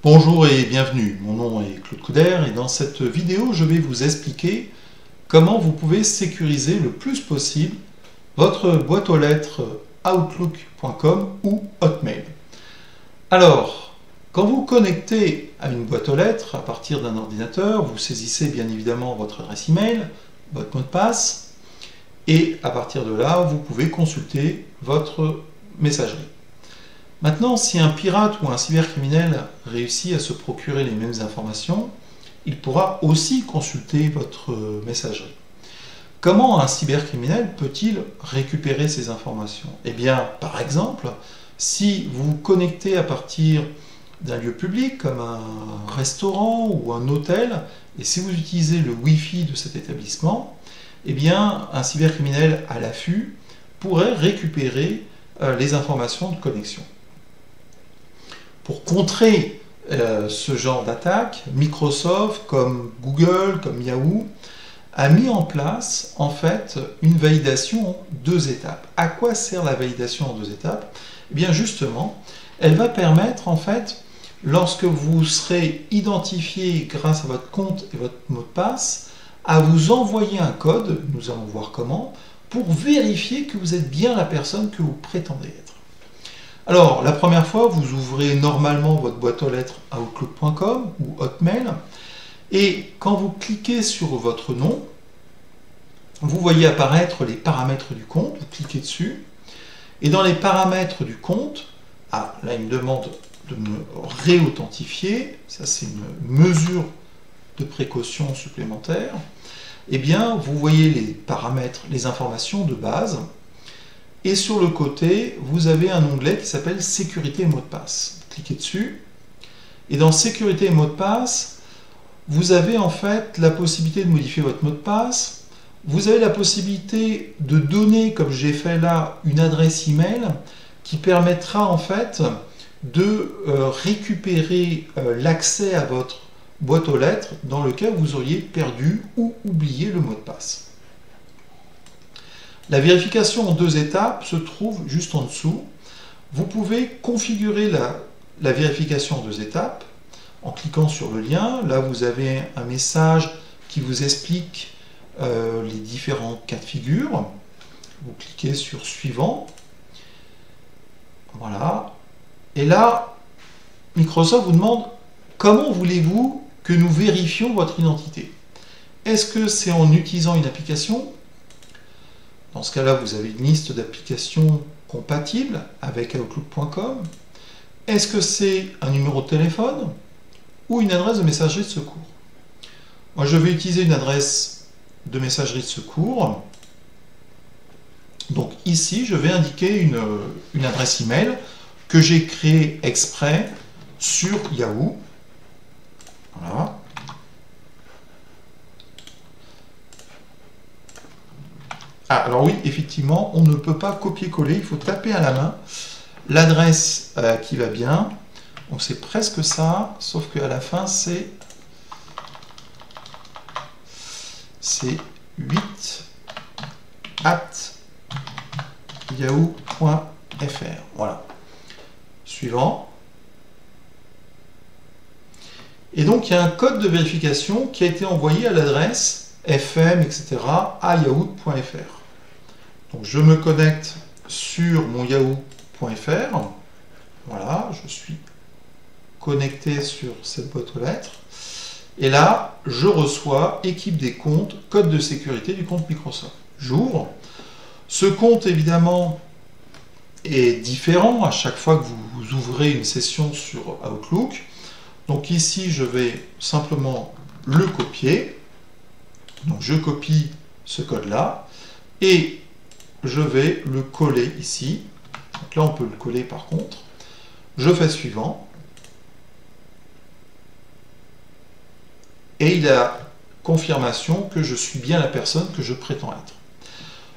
Bonjour et bienvenue, mon nom est Claude Couder et dans cette vidéo je vais vous expliquer comment vous pouvez sécuriser le plus possible votre boîte aux lettres Outlook.com ou Hotmail. Alors, quand vous connectez à une boîte aux lettres à partir d'un ordinateur, vous saisissez bien évidemment votre adresse email, votre mot de passe et à partir de là vous pouvez consulter votre messagerie. Maintenant, si un pirate ou un cybercriminel réussit à se procurer les mêmes informations, il pourra aussi consulter votre messagerie. Comment un cybercriminel peut-il récupérer ces informations? Eh bien, par exemple, si vous vous connectez à partir d'un lieu public comme un restaurant ou un hôtel, et si vous utilisez le Wi-Fi de cet établissement, eh bien, un cybercriminel à l'affût pourrait récupérer les informations de connexion. Pour contrer ce genre d'attaque, Microsoft, comme Google, comme Yahoo, a mis en place en fait une validation en 2 étapes. À quoi sert la validation en 2 étapes? Eh bien justement, elle va permettre en fait, lorsque vous serez identifié grâce à votre compte et votre mot de passe, à vous envoyer un code, nous allons voir comment, pour vérifier que vous êtes bien la personne que vous prétendez être. Alors, la première fois, vous ouvrez normalement votre boîte aux lettres Outlook.com ou Hotmail, et quand vous cliquez sur votre nom, vous voyez apparaître les paramètres du compte, vous cliquez dessus, et dans les paramètres du compte, là il me demande de me réauthentifier, ça c'est une mesure de précaution supplémentaire, et bien vous voyez les paramètres, les informations de base, et sur le côté, vous avez un onglet qui s'appelle Sécurité et mots de passe. Cliquez dessus. Et dans Sécurité et mots de passe, vous avez en fait la possibilité de modifier votre mot de passe. Vous avez la possibilité de donner, comme j'ai fait là, une adresse email qui permettra en fait de récupérer l'accès à votre boîte aux lettres dans lequel vous auriez perdu ou oublié le mot de passe. La vérification en 2 étapes se trouve juste en dessous. Vous pouvez configurer la vérification en 2 étapes en cliquant sur le lien. Là, vous avez un message qui vous explique les différents cas de figure. Vous cliquez sur Suivant. Voilà. Et là, Microsoft vous demande comment voulez-vous que nous vérifions votre identité. Est-ce que c'est en utilisant une application? Dans ce cas-là, vous avez une liste d'applications compatibles avec Outlook.com. Est-ce que c'est un numéro de téléphone ou une adresse de messagerie de secours? Moi, je vais utiliser une adresse de messagerie de secours. Donc ici, je vais indiquer une adresse email que j'ai créée exprès sur Yahoo. Voilà. Ah, alors oui, effectivement, on ne peut pas copier-coller, il faut taper à la main l'adresse qui va bien. Donc c'est presque ça, sauf qu'à la fin c'est 8@yahoo.fr. Voilà. Suivant. Et donc il y a un code de vérification qui a été envoyé à l'adresse fm, etc. à yahoo.fr. Donc je me connecte sur mon yahoo.fr. Voilà, je suis connecté sur cette boîte aux lettres. Et là, je reçois équipe des comptes, code de sécurité du compte Microsoft. J'ouvre. Ce compte, évidemment, est différent à chaque fois que vous ouvrez une session sur Outlook. Donc ici, je vais simplement le copier. Donc je copie ce code-là et je vais le coller ici. Donc là, on peut le coller par contre. Je fais Suivant. Et il a confirmation que je suis bien la personne que je prétends être.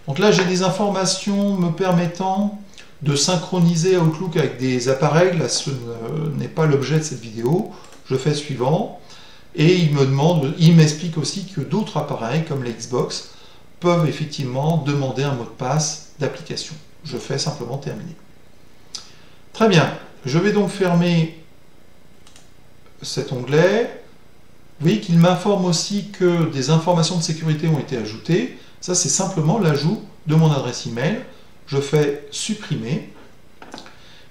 Donc là, j'ai des informations me permettant de synchroniser Outlook avec des appareils. Là, ce n'est pas l'objet de cette vidéo. Je fais Suivant. Et il m'explique aussi que d'autres appareils, comme la Xbox, peuvent effectivement demander un mot de passe d'application. Je fais simplement Terminer. Très bien. Je vais donc fermer cet onglet. Vous voyez qu'il m'informe aussi que des informations de sécurité ont été ajoutées. Ça, c'est simplement l'ajout de mon adresse email. Je fais supprimer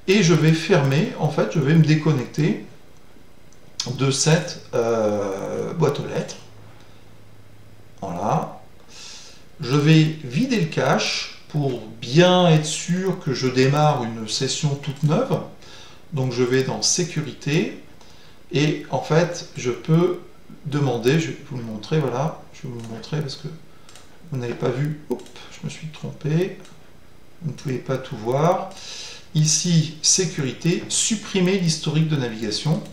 et je vais fermer. En fait, je vais me déconnecter de cette boîte aux lettres. Voilà. Je vais vider le cache pour bien être sûr que je démarre une session toute neuve. Donc je vais dans sécurité et en fait je peux demander, je vais vous le montrer, voilà, je vais vous le montrer parce que vous n'avez pas vu, hop, je me suis trompé, vous ne pouvez pas tout voir. Ici, sécurité, supprimer l'historique de navigation.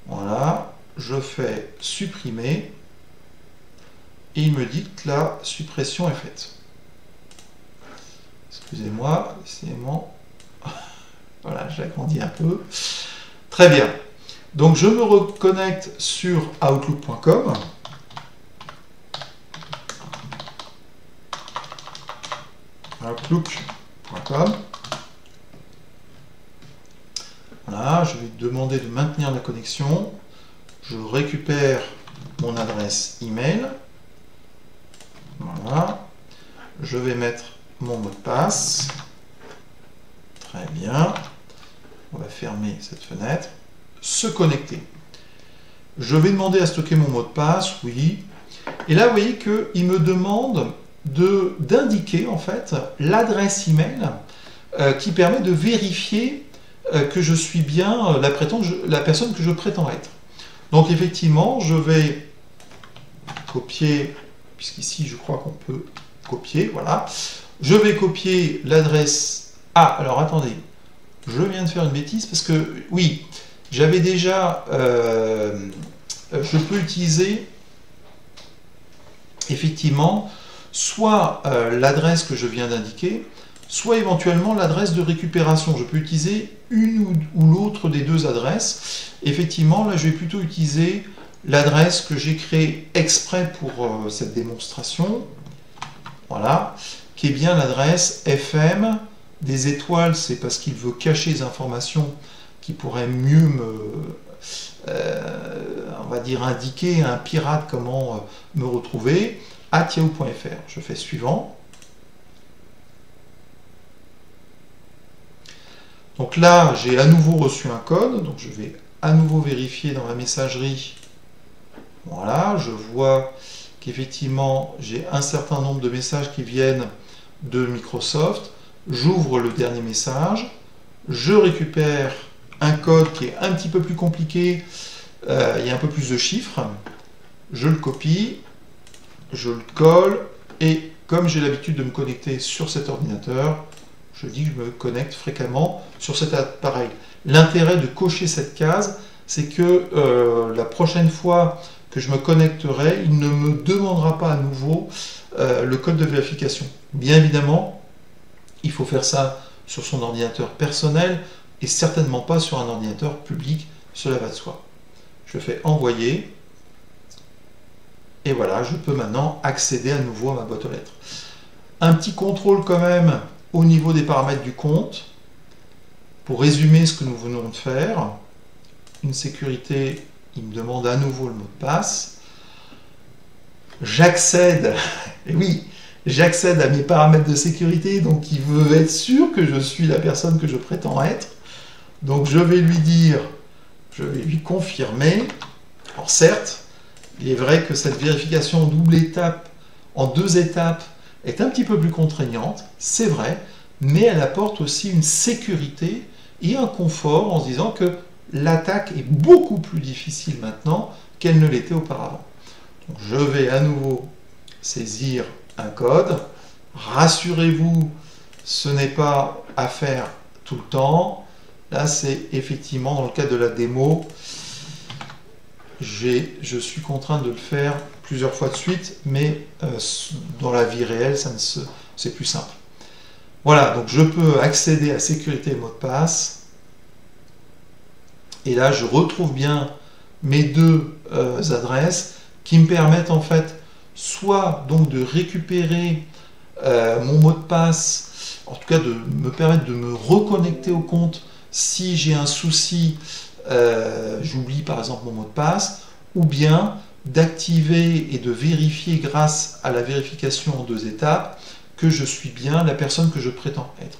Voilà, je fais supprimer et il me dit que la suppression est faite. Excusez-moi, décidément. Voilà, j'agrandis un peu. Très bien. Donc je me reconnecte sur outlook.com. Outlook.com. Voilà, je vais demander de maintenir la connexion. Je récupère mon adresse email. Voilà. Je vais mettre mon mot de passe. Très bien. On va fermer cette fenêtre. Se connecter. Je vais demander à stocker mon mot de passe, oui. Et là, vous voyez qu'il me demande d'indiquer en fait l'adresse email qui permet de vérifier que je suis bien la personne que je prétends être. Donc effectivement, je vais copier, puisqu'ici je crois qu'on peut copier, voilà. Je vais copier l'adresse. Ah, alors attendez, je viens de faire une bêtise parce que, oui, j'avais déjà, je peux utiliser effectivement soit l'adresse que je viens d'indiquer, soit éventuellement l'adresse de récupération. Je peux utiliser une ou l'autre des deux adresses. Effectivement, là, je vais plutôt utiliser l'adresse que j'ai créée exprès pour cette démonstration. Voilà, qui est bien l'adresse FM. Des étoiles, c'est parce qu'il veut cacher les informations qui pourraient mieux on va dire, indiquer à un pirate comment me retrouver, @yahoo.fr. Je fais suivant. Donc là, j'ai à nouveau reçu un code, donc je vais à nouveau vérifier dans la messagerie. Voilà, je vois qu'effectivement, j'ai un certain nombre de messages qui viennent de Microsoft. J'ouvre le dernier message, je récupère un code qui est un petit peu plus compliqué, il y a un peu plus de chiffres, je le copie, je le colle, et comme j'ai l'habitude de me connecter sur cet ordinateur, je dis que je me connecte fréquemment sur cet appareil. L'intérêt de cocher cette case, c'est que la prochaine fois que je me connecterai, il ne me demandera pas à nouveau le code de vérification. Bien évidemment, il faut faire ça sur son ordinateur personnel et certainement pas sur un ordinateur public, cela va de soi. Je fais envoyer et voilà, je peux maintenant accéder à nouveau à ma boîte aux lettres. Un petit contrôle quand même au niveau des paramètres du compte pour résumer ce que nous venons de faire. Une sécurité, il me demande à nouveau le mot de passe. J'accède, et oui, j'accède à mes paramètres de sécurité, donc il veut être sûr que je suis la personne que je prétends être. Donc je vais lui dire, je vais lui confirmer. Alors certes, il est vrai que cette vérification en double étape, en 2 étapes, est un petit peu plus contraignante, c'est vrai, mais elle apporte aussi une sécurité et un confort en se disant que l'attaque est beaucoup plus difficile maintenant qu'elle ne l'était auparavant. Donc je vais à nouveau saisir un code. Rassurez-vous, ce n'est pas à faire tout le temps. Là, c'est effectivement dans le cadre de la démo. Je suis contraint de le faire plusieurs fois de suite, mais dans la vie réelle, c'est plus simple. Voilà, donc je peux accéder à sécurité et mot de passe. Et là, je retrouve bien mes 2 adresses qui me permettent en fait soit donc de récupérer mon mot de passe, en tout cas de me permettre de me reconnecter au compte si j'ai un souci j'oublie par exemple mon mot de passe, ou bien d'activer et de vérifier grâce à la vérification en 2 étapes que je suis bien la personne que je prétends être.